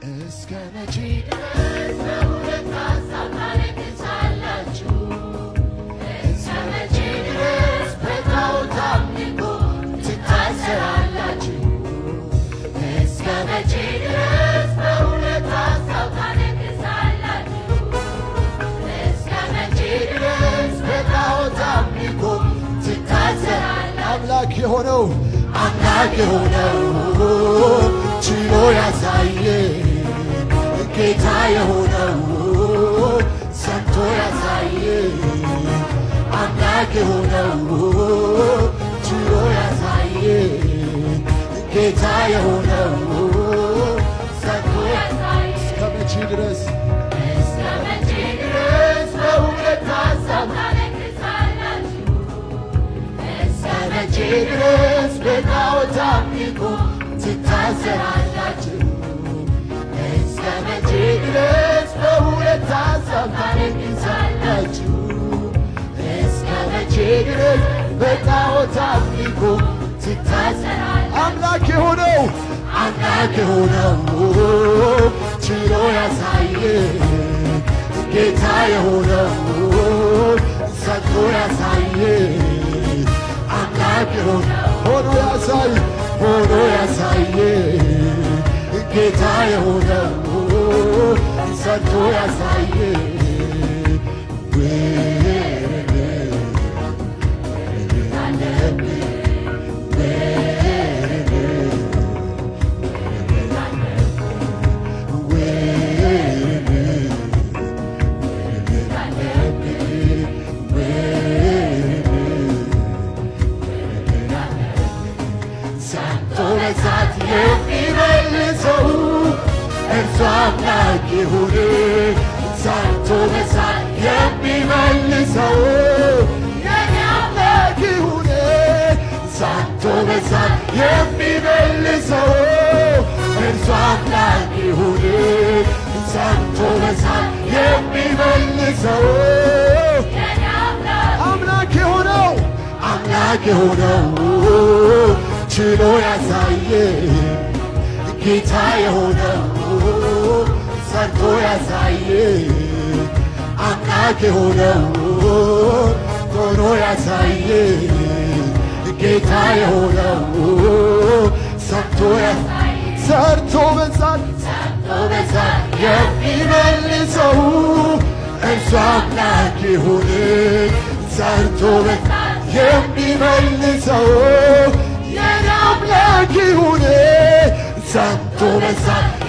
እስከ መቼ ድረስ በሁለት ሐሳብ ታለቅሳላችሁ? እስከ መቼ ድረስ በጣዖት አምልኮ ትታሰራላችሁ? እስከ መቼ ድረስ በሁለት ሐሳብ ታለቅሳላችሁ? እስከ መቼ ድረስ በጣዖት አምልኮ ትታሰራላችሁ? አምላክ የሆነው ችሎ ያሳየ ጌታ የሆነው ሰምቶ ያሳየ አምላክ የሆነው ችሎ ያሳየ ጌታ የሆነው ሰምቶ ያሳየ እስከ መቼ ድረስ በሁለት ሐሳብ ታለቅሳላችሁ? እስከ መቼ ድረስ በጣዖት አምልኮ ትታሰራላችሁ? እስከ መቼ ድረስ በሁለት ሐሳብ ታለቅሳላችሁ? እስከ መቼ ድረስ በጣዖት አምልኮ ትታሰራላችሁ? አምላክ የሆነው ችሎ ያሳየ ጌታ የሆነው ሰጥቶ ያሳየ አምላክ ሆኖ ያሳየ ጌታ የሆነው ሰጥቶ ያሳየ በእሳት የሚመልሰው እርሱ አምላክ ይሁን። ሰምቶ በእሳት የሚመልሰው የኔ አምላክ ይሁን። ሰምቶ በእሳት የሚመልሰው እርሱ አምላክ ይሁን። ሰምቶ በእሳት የሚመልሰው አምላክ የሆነው ችሎ ያሳየ ጌታ የሆነው ሰርቶ ያሳየ አምላክ የሆነው ሆኖ ያሳየ ጌታ የሆነው ሰርቶ በእሳት የሚመልሰው እርሱ አምላክ ይሁን። ሰርቶ በእሳት የሚመልሰው የኔ አምላክ ይሁን። ሰምቶ በእሳት